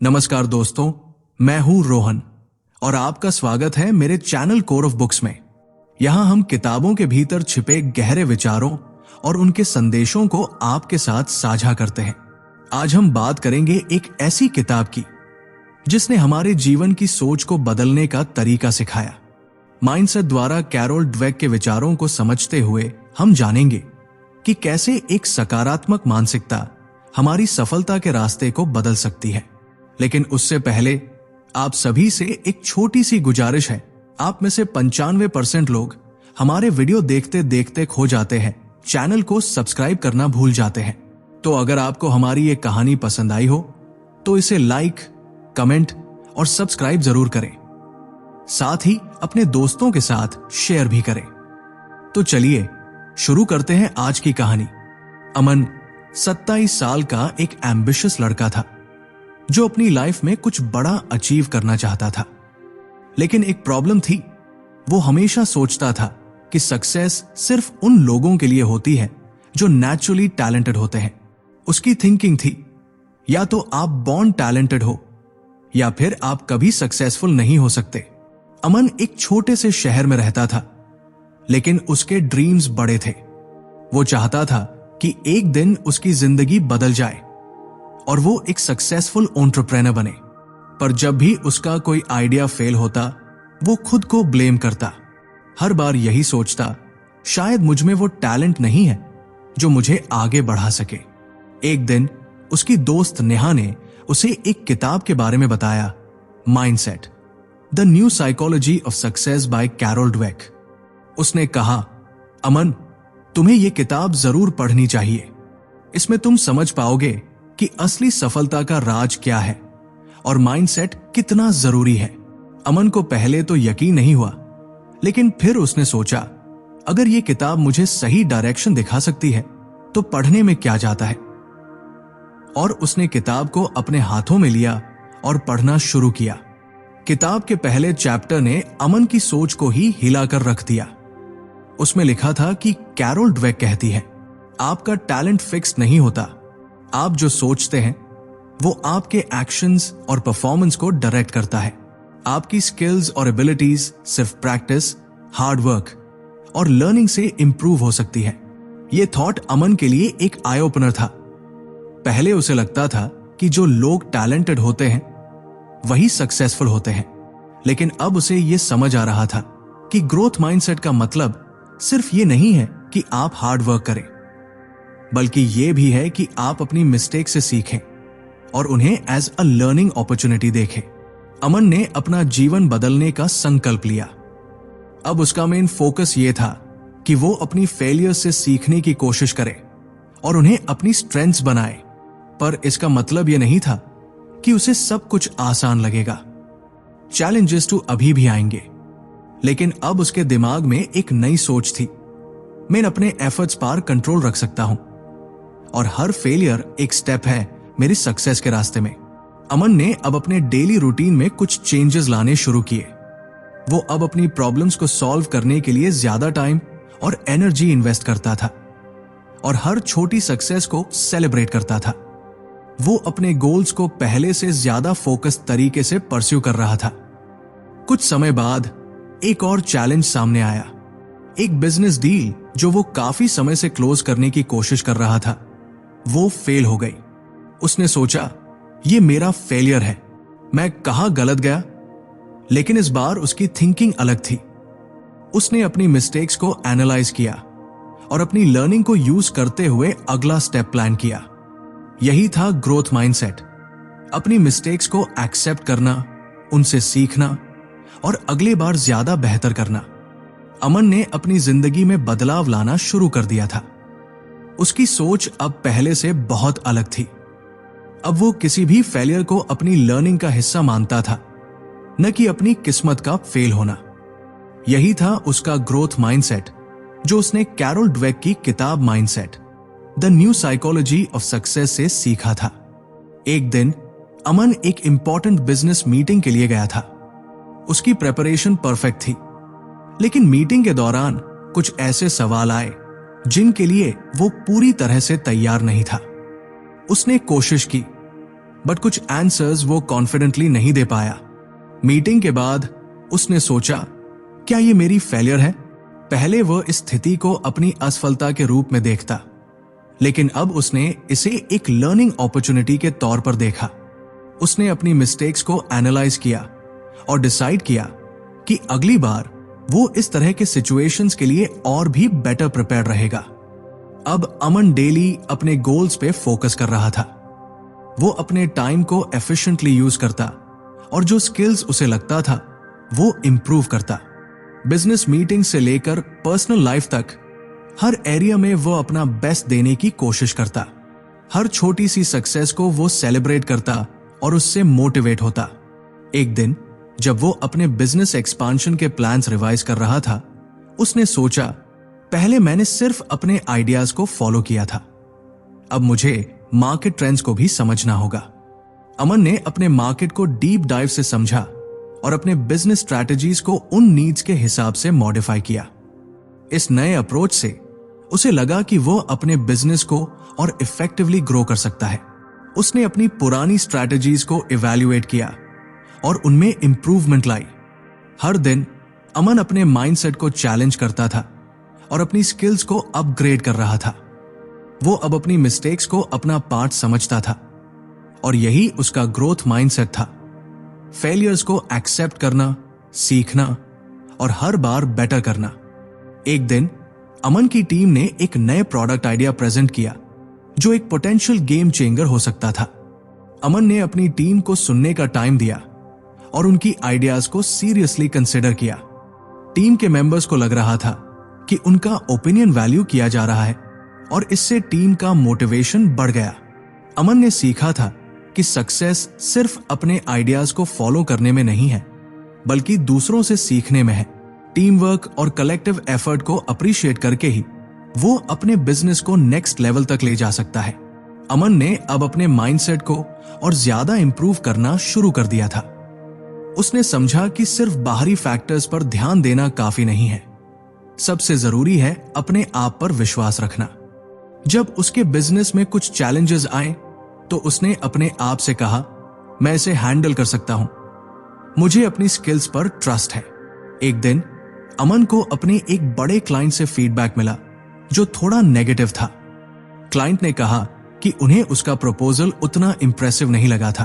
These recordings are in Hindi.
नमस्कार दोस्तों, मैं हूं रोहन और आपका स्वागत है मेरे चैनल कोर ऑफ बुक्स में। यहां हम किताबों के भीतर छिपे गहरे विचारों और उनके संदेशों को आपके साथ साझा करते हैं। आज हम बात करेंगे एक ऐसी किताब की जिसने हमारे जीवन की सोच को बदलने का तरीका सिखाया। माइंडसेट द्वारा कैरोल डवेक के विचारों को समझते हुए हम जानेंगे कि कैसे एक सकारात्मक मानसिकता हमारी सफलता के रास्ते को बदल सकती है। लेकिन उससे पहले आप सभी से एक छोटी सी गुजारिश है। आप में से 95% लोग हमारे वीडियो देखते देखते खो जाते हैं, चैनल को सब्सक्राइब करना भूल जाते हैं। तो अगर आपको हमारी ये कहानी पसंद आई हो तो इसे लाइक, कमेंट और सब्सक्राइब जरूर करें। साथ ही अपने दोस्तों के साथ शेयर भी करें। तो चलिए शुरू करते हैं आज की कहानी। अमन 27 साल का एक एम्बिशियस लड़का था जो अपनी लाइफ में कुछ बड़ा अचीव करना चाहता था। लेकिन एक प्रॉब्लम थी। वो हमेशा सोचता था कि सक्सेस सिर्फ उन लोगों के लिए होती है जो नेचुरली टैलेंटेड होते हैं। उसकी थिंकिंग थी, या तो आप बॉर्न टैलेंटेड हो या फिर आप कभी सक्सेसफुल नहीं हो सकते। अमन एक छोटे से शहर में रहता था, लेकिन उसके ड्रीम्स बड़े थे। वो चाहता था कि एक दिन उसकी जिंदगी बदल जाए और वो एक सक्सेसफुल एंटरप्रेन्योर बने। पर जब भी उसका कोई आइडिया फेल होता, वो खुद को ब्लेम करता। हर बार यही सोचता, शायद मुझ में वो टैलेंट नहीं है जो मुझे आगे बढ़ा सके। एक दिन उसकी दोस्त नेहा ने उसे एक किताब के बारे में बताया, mindset, the new psychology of success by Carol Dweck. उसने कहा, अमन, तुम्हें यह किताब जरूर पढ़नी चाहिए। इसमें तुम समझ पाओगे कि असली सफलता का राज क्या है और माइंडसेट कितना जरूरी है। अमन को पहले तो यकीन नहीं हुआ, लेकिन फिर उसने सोचा, अगर ये किताब मुझे सही डायरेक्शन दिखा सकती है तो पढ़ने में क्या जाता है। और उसने किताब को अपने हाथों में लिया और पढ़ना शुरू किया। किताब के पहले चैप्टर ने अमन की सोच को ही हिलाकर रख दिया। उसमें लिखा था कि कैरोल डवेक कहती है, आपका टैलेंट फिक्स नहीं होता। आप जो सोचते हैं वो आपके एक्शंस और परफॉर्मेंस को डायरेक्ट करता है। आपकी स्किल्स और एबिलिटीज सिर्फ प्रैक्टिस, हार्ड वर्क और लर्निंग से इंप्रूव हो सकती है। यह थॉट अमन के लिए एक आई ओपनर था। पहले उसे लगता था कि जो लोग टैलेंटेड होते हैं वही सक्सेसफुल होते हैं, लेकिन अब उसे यह समझ आ रहा था कि ग्रोथ माइंडसेट का मतलब सिर्फ ये नहीं है कि आप हार्ड वर्क करें, बल्कि यह भी है कि आप अपनी मिस्टेक से सीखें और उन्हें एज अ लर्निंग अपॉर्चुनिटी देखें। अमन ने अपना जीवन बदलने का संकल्प लिया। अब उसका मेन फोकस यह था कि वो अपनी फेलियर से सीखने की कोशिश करे और उन्हें अपनी स्ट्रेंथ्स बनाए। पर इसका मतलब यह नहीं था कि उसे सब कुछ आसान लगेगा। चैलेंजेस तो अभी भी आएंगे, लेकिन अब उसके दिमाग में एक नई सोच थी, मैं अपने एफर्ट्स पर कंट्रोल रख सकता हूं और हर फेलियर एक स्टेप है मेरी सक्सेस के रास्ते में। अमन ने अब अपने डेली रूटीन में कुछ चेंजेस लाने शुरू किए। वो अब अपनी प्रॉब्लम्स को सॉल्व करने के लिए ज्यादा टाइम और एनर्जी इन्वेस्ट करता था और हर छोटी सक्सेस को सेलिब्रेट करता था। वो अपने गोल्स को पहले से ज्यादा फोकस तरीके से परस्यू कर रहा था। कुछ समय बाद एक और चैलेंज सामने आया, एक बिजनेस डील जो वो काफी समय से क्लोज करने की कोशिश कर रहा था, वो फेल हो गई। उसने सोचा, ये मेरा फेलियर है, मैं कहां गलत गया। लेकिन इस बार उसकी थिंकिंग अलग थी। उसने अपनी मिस्टेक्स को एनालाइज किया और अपनी लर्निंग को यूज करते हुए अगला स्टेप प्लान किया। यही था ग्रोथ माइंडसेट, अपनी मिस्टेक्स को एक्सेप्ट करना, उनसे सीखना और अगली बार ज्यादा बेहतर करना। अमन ने अपनी जिंदगी में बदलाव लाना शुरू कर दिया था। उसकी सोच अब पहले से बहुत अलग थी। अब वो किसी भी फेलियर को अपनी लर्निंग का हिस्सा मानता था, न कि अपनी किस्मत का फेल होना। यही था उसका ग्रोथ माइंडसेट जो उसने कैरोल डवेक की किताब mindset, the new psychology of success से सीखा था। एक दिन अमन एक इंपॉर्टेंट बिजनेस मीटिंग के लिए गया था। उसकी प्रिपरेशन परफेक्ट थी, लेकिन मीटिंग के दौरान कुछ ऐसे सवाल आए जिनके लिए वो पूरी तरह से तैयार नहीं था। उसने कोशिश की, बट कुछ आंसर्स वो कॉन्फिडेंटली नहीं दे पाया। मीटिंग के बाद उसने सोचा, क्या ये मेरी फेलियर है? पहले वह इस स्थिति को अपनी असफलता के रूप में देखता, लेकिन अब उसने इसे एक लर्निंग अपॉर्चुनिटी के तौर पर देखा। उसने अपनी मिस्टेक्स को एनालाइज किया और डिसाइड किया कि अगली बार वो इस तरह के सिचुएशंस के लिए और भी बेटर प्रिपेयर रहेगा। अब अमन डेली अपने गोल्स पे फोकस कर रहा था। वो अपने टाइम को एफिशिएंटली यूज करता और जो स्किल्स उसे लगता था वो इंप्रूव करता। बिजनेस मीटिंग से लेकर पर्सनल लाइफ तक हर एरिया में वो अपना बेस्ट देने की कोशिश करता। हर छोटी सी सक्सेस को वो सेलिब्रेट करता और उससे मोटिवेट होता। एक दिन जब वो अपने बिजनेस एक्सपांशन के प्लान्स रिवाइज कर रहा था, उसने सोचा, पहले मैंने सिर्फ अपने आइडियाज को फॉलो किया था, अब मुझे मार्केट ट्रेंड्स को भी समझना होगा। अमन ने अपने मार्केट को डीप डाइव से समझा और अपने बिजनेस स्ट्रैटेजीज को उन नीड्स के हिसाब से मॉडिफाई किया। इस नए अप्रोच से उसे लगा कि वो अपने बिजनेस को और इफेक्टिवली ग्रो कर सकता है। उसने अपनी पुरानी स्ट्रैटेजीज को इवैल्यूएट किया और उनमें इंप्रूवमेंट लाई। हर दिन अमन अपने माइंडसेट को चैलेंज करता था और अपनी स्किल्स को अपग्रेड कर रहा था। वो अब अपनी मिस्टेक्स को अपना पार्ट समझता था और यही उसका ग्रोथ माइंडसेट था। फेलियर्स को एक्सेप्ट करना, सीखना और हर बार बेटर करना। एक दिन अमन की टीम ने एक नए प्रोडक्ट आइडिया प्रेजेंट किया जो एक पोटेंशियल गेम चेंजर हो सकता था। अमन ने अपनी टीम को सुनने का टाइम दिया और उनकी आइडियाज को सीरियसली कंसिडर किया। टीम के मेंबर्स को लग रहा था कि उनका ओपिनियन वैल्यू किया जा रहा है और इससे टीम का मोटिवेशन बढ़ गया। अमन ने सीखा था कि सक्सेस सिर्फ अपने आइडियाज को फॉलो करने में नहीं है, बल्कि दूसरों से सीखने में है। टीम वर्क और कलेक्टिव एफर्ट को अप्रिशिएट करके ही वो अपने बिजनेस को नेक्स्ट लेवल तक ले जा सकता है। अमन ने अब अपने माइंडसेट को और ज्यादा इंप्रूव करना शुरू कर दिया था। उसने समझा कि सिर्फ बाहरी फैक्टर्स पर ध्यान देना काफी नहीं है, सबसे जरूरी है अपने आप पर विश्वास रखना। जब उसके बिजनेस में कुछ चैलेंजेस आए तो उसने अपने आप से कहा, मैं इसे हैंडल कर सकता हूं, मुझे अपनी स्किल्स पर ट्रस्ट है। एक दिन अमन को अपने एक बड़े क्लाइंट से फीडबैक मिला जो थोड़ा नेगेटिव था। क्लाइंट ने कहा कि उन्हें उसका प्रपोजल उतना इंप्रेसिव नहीं लगा था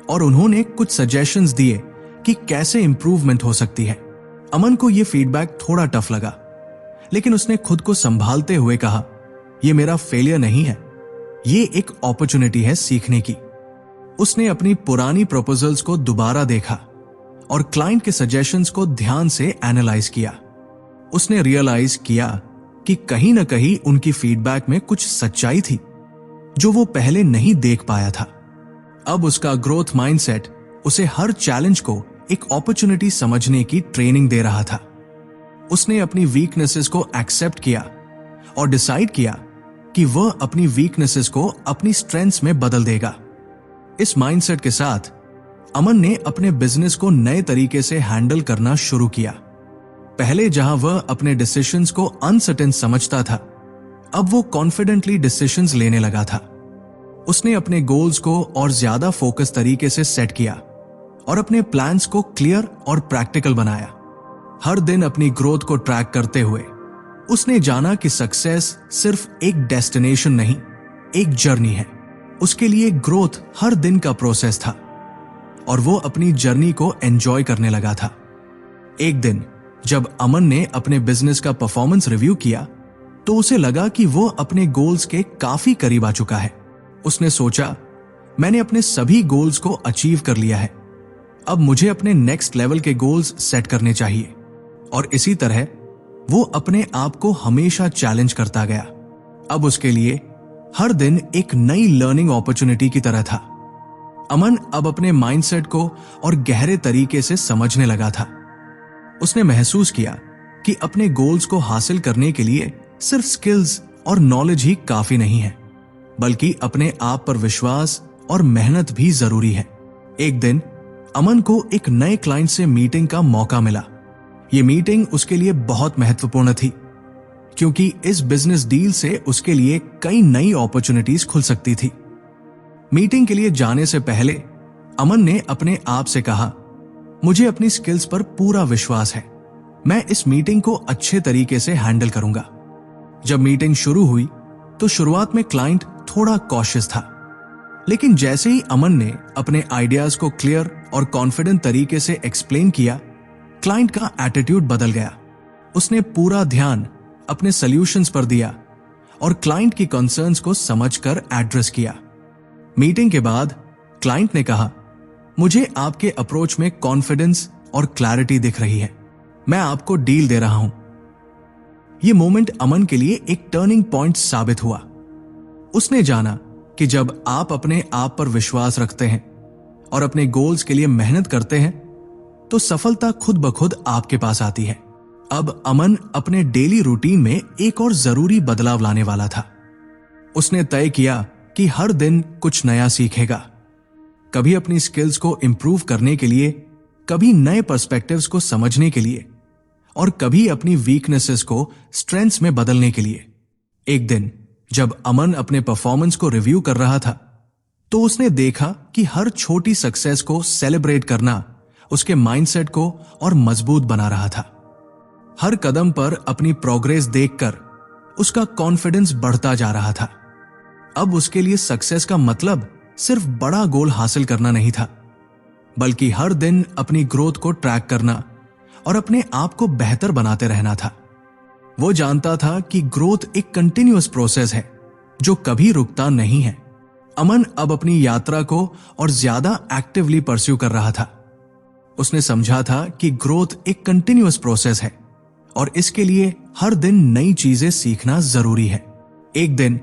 और उन्होंने कुछ सजेशंस दिए कि कैसे इंप्रूवमेंट हो सकती है। अमन को यह फीडबैक थोड़ा टफ लगा, लेकिन उसने खुद को संभालते हुए कहा, यह मेरा फेलियर नहीं है, ये एक अपॉर्चुनिटी है सीखने की। उसने अपनी पुरानी प्रपोजल्स को दोबारा देखा और क्लाइंट के सजेशंस को ध्यान से एनालाइज किया। उसने रियलाइज किया कि कहीं ना कहीं उनकी फीडबैक में कुछ सच्चाई थी जो वो पहले नहीं देख पाया था। अब उसका ग्रोथ माइंडसेट उसे हर चैलेंज को एक अपॉर्चुनिटी समझने की ट्रेनिंग दे रहा था। उसने अपनी वीकनेसेस को एक्सेप्ट किया और डिसाइड किया कि वह अपनी वीकनेसेस को अपनी स्ट्रेंथ्स में बदल देगा। इस माइंडसेट के साथ अमन ने अपने बिजनेस को नए तरीके से हैंडल करना शुरू किया। पहले जहां वह अपने डिसीजंस को अनसर्टेन समझता था, अब वो कॉन्फिडेंटली डिसीजंस लेने लगा था। उसने अपने गोल्स को और ज्यादा फोकस तरीके से सेट किया और अपने प्लान्स को क्लियर और प्रैक्टिकल बनाया। हर दिन अपनी ग्रोथ को ट्रैक करते हुए उसने जाना कि सक्सेस सिर्फ एक डेस्टिनेशन नहीं, एक जर्नी है। उसके लिए ग्रोथ हर दिन का प्रोसेस था और वो अपनी जर्नी को एंजॉय करने लगा था। एक दिन जब अमन ने अपने बिजनेस का परफॉर्मेंस रिव्यू किया तो उसे लगा कि वो अपने गोल्स के काफी करीब आ चुका है। उसने सोचा, मैंने अपने सभी गोल्स को अचीव कर लिया है, अब मुझे अपने नेक्स्ट लेवल के गोल्स सेट करने चाहिए। और इसी तरह वो अपने आप को हमेशा चैलेंज करता गया। अब उसके लिए हर दिन एक नई लर्निंग अपॉर्चुनिटी की तरह था। अमन अब अपने माइंडसेट को और गहरे तरीके से समझने लगा था। उसने महसूस किया कि अपने गोल्स को हासिल करने के लिए सिर्फ स्किल्स और नॉलेज ही काफी नहीं है, बल्कि अपने आप पर विश्वास और मेहनत भी जरूरी है। एक दिन अमन को एक नए क्लाइंट से मीटिंग का मौका मिला। यह मीटिंग उसके लिए बहुत महत्वपूर्ण थी क्योंकि इस बिजनेस डील से उसके लिए कई नई अपॉर्चुनिटीज खुल सकती थी। मीटिंग के लिए जाने से पहले अमन ने अपने आप से कहा, मुझे अपनी स्किल्स पर पूरा विश्वास है, मैं इस मीटिंग को अच्छे तरीके से हैंडल करूंगा। जब मीटिंग शुरू हुई तो शुरुआत में क्लाइंट थोड़ा कॉशियस था, लेकिन जैसे ही अमन ने अपने आइडियाज को क्लियर और कॉन्फिडेंट तरीके से एक्सप्लेन किया, क्लाइंट का एटीट्यूड बदल गया। उसने पूरा ध्यान अपने सॉल्यूशंस पर दिया और क्लाइंट की कंसर्न्स को समझकर एड्रेस किया। मीटिंग के बाद क्लाइंट ने कहा, मुझे आपके अप्रोच में कॉन्फिडेंस और क्लैरिटी दिख रही है, मैं आपको डील दे रहा हूं। यह मोमेंट अमन के लिए एक टर्निंग पॉइंट साबित हुआ। उसने जाना कि जब आप अपने आप पर विश्वास रखते हैं और अपने गोल्स के लिए मेहनत करते हैं तो सफलता खुद ब खुद आपके पास आती है। अब अमन अपने डेली रूटीन में एक और जरूरी बदलाव लाने वाला था। उसने तय किया कि हर दिन कुछ नया सीखेगा, कभी अपनी स्किल्स को इंप्रूव करने के लिए, कभी नए पर्सपेक्टिव्स को समझने के लिए और कभी अपनी वीकनेसेस को स्ट्रेंथ्स में बदलने के लिए। एक दिन जब अमन अपने परफॉर्मेंस को रिव्यू कर रहा था तो उसने देखा कि हर छोटी सक्सेस को सेलिब्रेट करना उसके माइंडसेट को और मजबूत बना रहा था। हर कदम पर अपनी प्रोग्रेस देखकर उसका कॉन्फिडेंस बढ़ता जा रहा था। अब उसके लिए सक्सेस का मतलब सिर्फ बड़ा गोल हासिल करना नहीं था, बल्कि हर दिन अपनी ग्रोथ को ट्रैक करना और अपने आप को बेहतर बनाते रहना था। वो जानता था कि ग्रोथ एक कंटिन्यूअस प्रोसेस है जो कभी रुकता नहीं है। अमन अब अपनी यात्रा को और ज्यादा एक्टिवली परस्यू कर रहा था। उसने समझा था कि ग्रोथ एक कंटिन्यूअस प्रोसेस है और इसके लिए हर दिन नई चीजें सीखना जरूरी है। एक दिन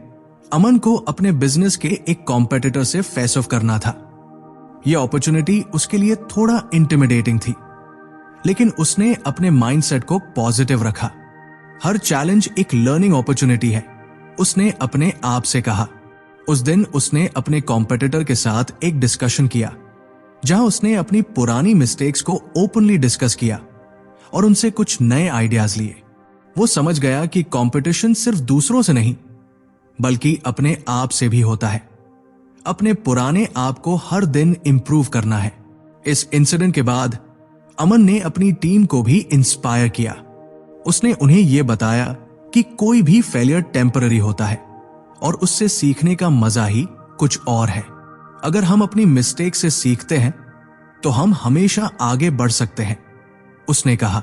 अमन को अपने बिजनेस के एक कॉम्पिटिटर से फेस ऑफ करना था। यह अपॉर्चुनिटी उसके लिए थोड़ा इंटिमिडेटिंग थी, लेकिन उसने अपने माइंडसेट को पॉजिटिव रखा। हर चैलेंज एक लर्निंग अपॉर्चुनिटी है, उसने अपने आप से कहा। उस दिन उसने अपने कॉम्पिटिटर के साथ एक डिस्कशन किया जहां उसने अपनी पुरानी मिस्टेक्स को ओपनली डिस्कस किया और उनसे कुछ नए आइडियाज लिए। वो समझ गया कि कंपटीशन सिर्फ दूसरों से नहीं बल्कि अपने आप से भी होता है। अपने पुराने आप को हर दिन इंप्रूव करना है। इस इंसिडेंट के बाद अमन ने अपनी टीम को भी इंस्पायर किया। उसने उन्हें यह बताया कि कोई भी फेलियर टेम्पररी होता है और उससे सीखने का मजा ही कुछ और है। अगर हम अपनी मिस्टेक से सीखते हैं तो हम हमेशा आगे बढ़ सकते हैं, उसने कहा।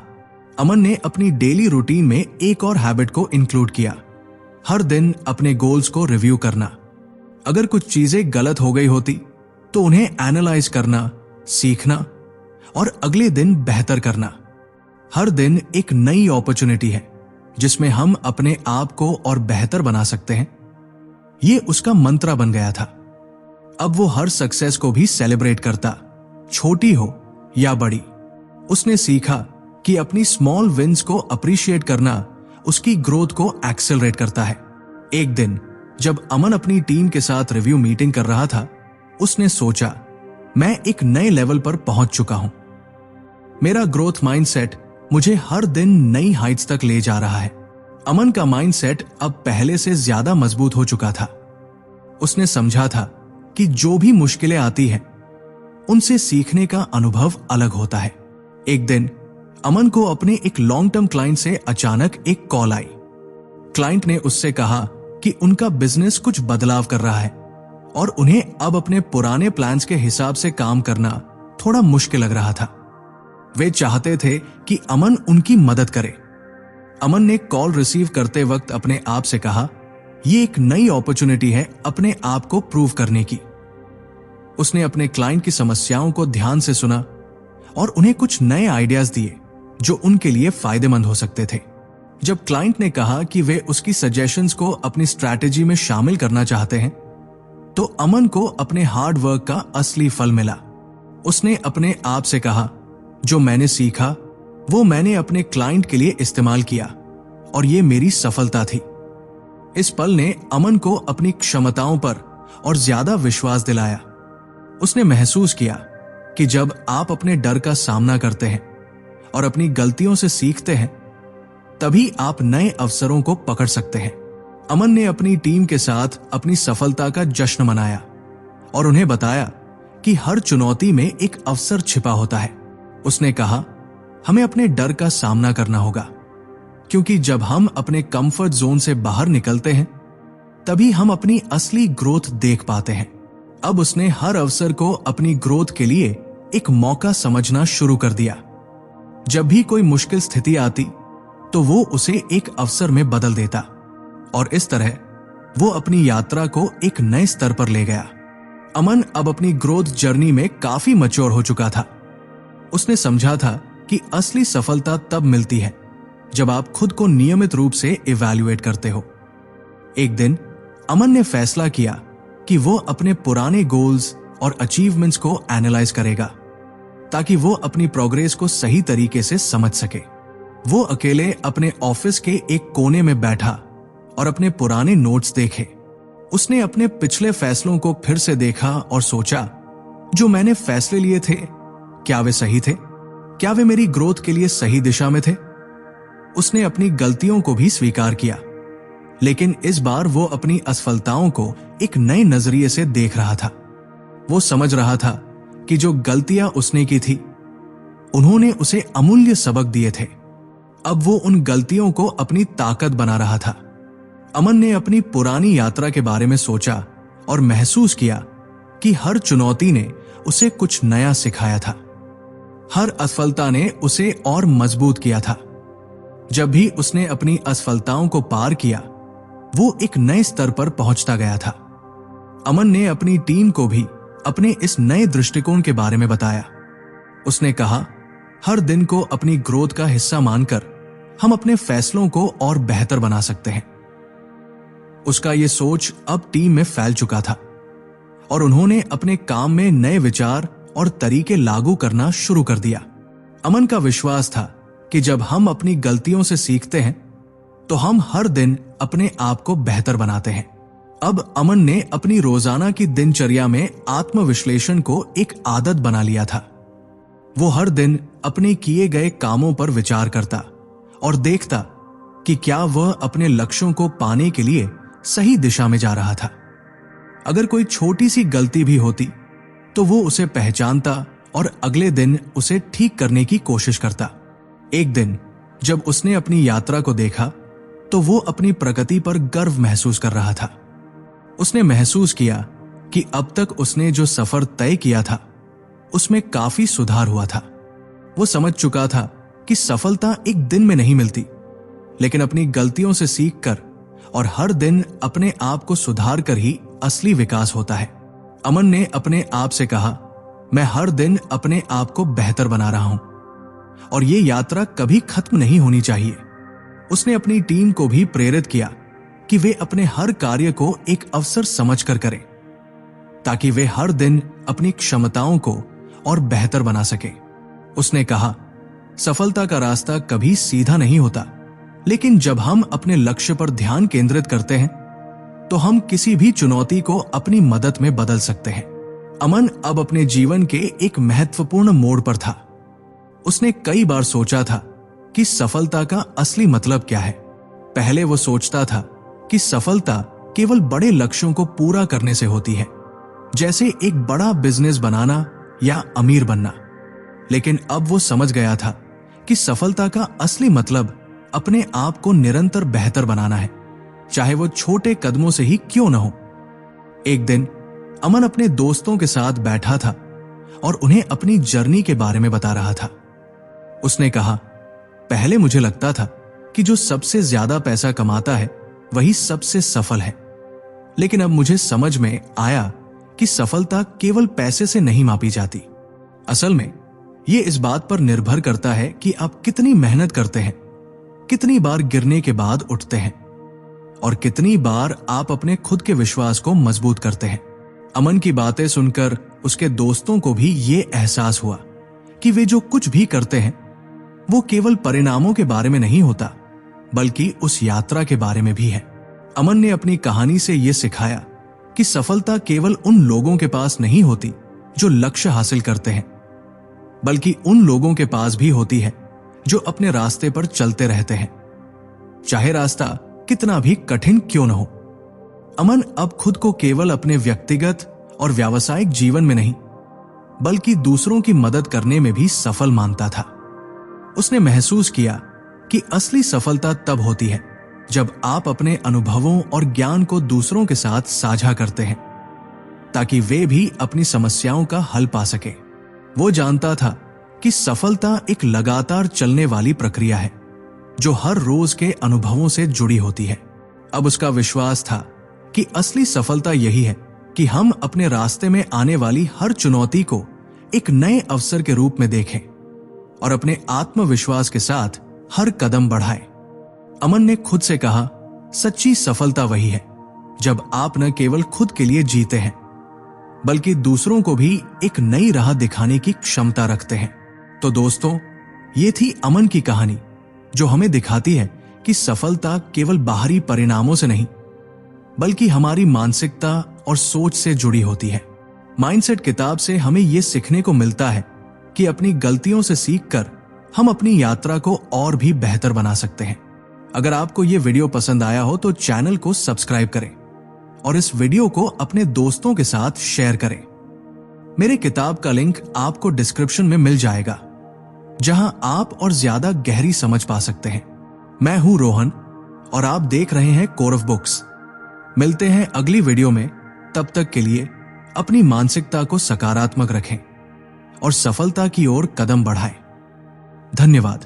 अमन ने अपनी डेली रूटीन में एक और हैबिट को इंक्लूड किया, हर दिन अपने गोल्स को रिव्यू करना। अगर कुछ चीजें गलत हो गई होती तो उन्हें एनालाइज करना, सीखना और अगले दिन बेहतर करना। हर दिन एक नई अपॉर्चुनिटी है जिसमें हम अपने आप को और बेहतर बना सकते हैं। यह उसका मंत्र बन गया था। अब वो हर सक्सेस को भी सेलिब्रेट करता, छोटी हो या बड़ी। उसने सीखा कि अपनी स्मॉल विन्स को अप्रिशिएट करना उसकी ग्रोथ को एक्सेलरेट करता है। एक दिन जब अमन अपनी टीम के साथ रिव्यू मीटिंग कर रहा था, उसने सोचा, मैं एक नए लेवल पर पहुंच चुका हूं। मेरा ग्रोथ माइंडसेट मुझे हर दिन नई हाइट्स तक ले जा रहा है। अमन का माइंडसेट अब पहले से ज्यादा मजबूत हो चुका था। उसने समझा था कि जो भी मुश्किलें आती हैं, उनसे सीखने का अनुभव अलग होता है। एक दिन अमन को अपने एक लॉन्ग टर्म क्लाइंट से अचानक एक कॉल आई। क्लाइंट ने उससे कहा कि उनका बिजनेस कुछ बदलाव कर रहा है और उन्हें अब अपने पुराने प्लान्स के हिसाब से काम करना थोड़ा मुश्किल लग रहा था। वे चाहते थे कि अमन उनकी मदद करे। अमन ने कॉल रिसीव करते वक्त अपने आप से कहा, यह एक नई अपॉर्चुनिटी है अपने आप को प्रूव करने की। उसने अपने क्लाइंट की समस्याओं को ध्यान से सुना और उन्हें कुछ नए आइडियाज दिए जो उनके लिए फायदेमंद हो सकते थे। जब क्लाइंट ने कहा कि वे उसकी सजेशंस को अपनी स्ट्रैटेजी में शामिल करना चाहते हैं, तो अमन को अपने हार्ड वर्क का असली फल मिला। उसने अपने आप से कहा, जो मैंने सीखा वो मैंने अपने क्लाइंट के लिए इस्तेमाल किया और ये मेरी सफलता थी। इस पल ने अमन को अपनी क्षमताओं पर और ज्यादा विश्वास दिलाया। उसने महसूस किया कि जब आप अपने डर का सामना करते हैं और अपनी गलतियों से सीखते हैं, तभी आप नए अवसरों को पकड़ सकते हैं। अमन ने अपनी टीम के साथ अपनी सफलता का जश्न मनाया और उन्हें बताया कि हर चुनौती में एक अवसर छिपा होता है। उसने कहा, हमें अपने डर का सामना करना होगा, क्योंकि जब हम अपने कंफर्ट जोन से बाहर निकलते हैं तभी हम अपनी असली ग्रोथ देख पाते हैं। अब उसने हर अवसर को अपनी ग्रोथ के लिए एक मौका समझना शुरू कर दिया। जब भी कोई मुश्किल स्थिति आती तो वो उसे एक अवसर में बदल देता और इस तरह वो अपनी यात्रा को एक नए स्तर पर ले गया। अमन अब अपनी ग्रोथ जर्नी में काफी मैच्योर हो चुका था। उसने समझा था कि असली सफलता तब मिलती है जब आप खुद को नियमित रूप से इवैल्यूएट करते हो। एक दिन अमन ने फैसला किया कि वो अपने पुराने गोल्स और अचीवमेंट्स को एनालाइज करेगा ताकि वो अपनी प्रोग्रेस को सही तरीके से समझ सके। वो अकेले अपने ऑफिस के एक कोने में बैठा और अपने पुराने नोट्स देखे। उसने अपने पिछले फैसलों को फिर से देखा और सोचा, जो मैंने फैसले लिए थे क्या वे सही थे? क्या वे मेरी ग्रोथ के लिए सही दिशा में थे? उसने अपनी गलतियों को भी स्वीकार किया, लेकिन इस बार वो अपनी असफलताओं को एक नए नजरिए से देख रहा था। वो समझ रहा था कि जो गलतियां उसने की थी उन्होंने उसे अमूल्य सबक दिए थे। अब वो उन गलतियों को अपनी ताकत बना रहा था। अमन ने अपनी पुरानी यात्रा के बारे में सोचा और महसूस किया कि हर चुनौती ने उसे कुछ नया सिखाया था। हर असफलता ने उसे और मजबूत किया था। जब भी उसने अपनी असफलताओं को पार किया वो एक नए स्तर पर पहुंचता गया था। अमन ने अपनी टीम को भी अपने इस नए दृष्टिकोण के बारे में बताया। उसने कहा, हर दिन को अपनी ग्रोथ का हिस्सा मानकर हम अपने फैसलों को और बेहतर बना सकते हैं। उसका यह सोच अब टीम में फैल चुका था और उन्होंने अपने काम में नए विचार और तरीके लागू करना शुरू कर दिया। अमन का विश्वास था कि जब हम अपनी गलतियों से सीखते हैं तो हम हर दिन अपने आप को बेहतर बनाते हैं। अब अमन ने अपनी रोजाना की दिनचर्या में आत्मविश्लेषण को एक आदत बना लिया था। वो हर दिन अपने किए गए कामों पर विचार करता और देखता कि क्या वह अपने लक्ष्यों को पाने के लिए सही दिशा में जा रहा था। अगर कोई छोटी सी गलती भी होती तो वो उसे पहचानता और अगले दिन उसे ठीक करने की कोशिश करता। एक दिन जब उसने अपनी यात्रा को देखा तो वो अपनी प्रगति पर गर्व महसूस कर रहा था। उसने महसूस किया कि अब तक उसने जो सफर तय किया था उसमें काफी सुधार हुआ था। वो समझ चुका था कि सफलता एक दिन में नहीं मिलती, लेकिन अपनी गलतियों से सीखकर और हर दिन अपने आप को सुधार कर ही असली विकास होता है। अमन ने अपने आप से कहा, मैं हर दिन अपने आप को बेहतर बना रहा हूं और ये यात्रा कभी खत्म नहीं होनी चाहिए। उसने अपनी टीम को भी प्रेरित किया कि वे अपने हर कार्य को एक अवसर समझकर करें ताकि वे हर दिन अपनी क्षमताओं को और बेहतर बना सके। उसने कहा, सफलता का रास्ता कभी सीधा नहीं होता, लेकिन जब हम अपने लक्ष्य पर ध्यान केंद्रित करते हैं तो हम किसी भी चुनौती को अपनी मदद में बदल सकते हैं। अमन अब अपने जीवन के एक महत्वपूर्ण मोड़ पर था। उसने कई बार सोचा था कि सफलता का असली मतलब क्या है। पहले वो सोचता था कि सफलता केवल बड़े लक्ष्यों को पूरा करने से होती है, जैसे एक बड़ा बिजनेस बनाना या अमीर बनना। लेकिन अब वो समझ गया था कि सफलता का असली मतलब अपने आप को निरंतर बेहतर बनाना है, चाहे वो छोटे कदमों से ही क्यों न हो। एक दिन अमन अपने दोस्तों के साथ बैठा था और उन्हें अपनी जर्नी के बारे में बता रहा था। उसने कहा, पहले मुझे लगता था कि जो सबसे ज्यादा पैसा कमाता है वही सबसे सफल है, लेकिन अब मुझे समझ में आया कि सफलता केवल पैसे से नहीं मापी जाती। असल में ये इस बात पर निर्भर करता है कि आप कितनी मेहनत करते हैं, कितनी बार गिरने के बाद उठते हैं और कितनी बार आप अपने खुद के विश्वास को मजबूत करते हैं। अमन की बातें सुनकर उसके दोस्तों को भी ये एहसास हुआ कि वे जो कुछ भी करते हैं वो केवल परिणामों के बारे में नहीं होता, बल्कि उस यात्रा के बारे में भी है। अमन ने अपनी कहानी से यह सिखाया कि सफलता केवल उन लोगों के पास नहीं होती जो लक्ष्य हासिल करते हैं, बल्कि उन लोगों के पास भी होती है जो अपने रास्ते पर चलते रहते हैं, चाहे रास्ता कितना भी कठिन क्यों न हो। अमन अब खुद को केवल अपने व्यक्तिगत और व्यावसायिक जीवन में नहीं बल्कि दूसरों की मदद करने में भी सफल मानता था। उसने महसूस किया कि असली सफलता तब होती है जब आप अपने अनुभवों और ज्ञान को दूसरों के साथ साझा करते हैं ताकि वे भी अपनी समस्याओं का हल पा सके। वो जानता था कि सफलता एक लगातार चलने वाली प्रक्रिया है जो हर रोज के अनुभवों से जुड़ी होती है। अब उसका विश्वास था कि असली सफलता यही है कि हम अपने रास्ते में आने वाली हर चुनौती को एक नए अवसर के रूप में देखें और अपने आत्मविश्वास के साथ हर कदम बढ़ाएं। अमन ने खुद से कहा, सच्ची सफलता वही है जब आप न केवल खुद के लिए जीते हैं बल्कि दूसरों को भी एक नई राह दिखाने की क्षमता रखते हैं। तो दोस्तों, ये थी अमन की कहानी जो हमें दिखाती है कि सफलता केवल बाहरी परिणामों से नहीं बल्कि हमारी मानसिकता और सोच से जुड़ी होती है। माइंडसेट किताब से हमें यह सीखने को मिलता है कि अपनी गलतियों से सीखकर हम अपनी यात्रा को और भी बेहतर बना सकते हैं। अगर आपको यह वीडियो पसंद आया हो तो चैनल को सब्सक्राइब करें और इस वीडियो को अपने दोस्तों के साथ शेयर करें। मेरे किताब का लिंक आपको डिस्क्रिप्शन में मिल जाएगा जहां आप और ज्यादा गहरी समझ पा सकते हैं। मैं हूं रोहन और आप देख रहे हैं कोर ऑफ बुक्स। मिलते हैं अगली वीडियो में। तब तक के लिए अपनी मानसिकता को सकारात्मक रखें और सफलता की ओर कदम बढ़ाएं। धन्यवाद।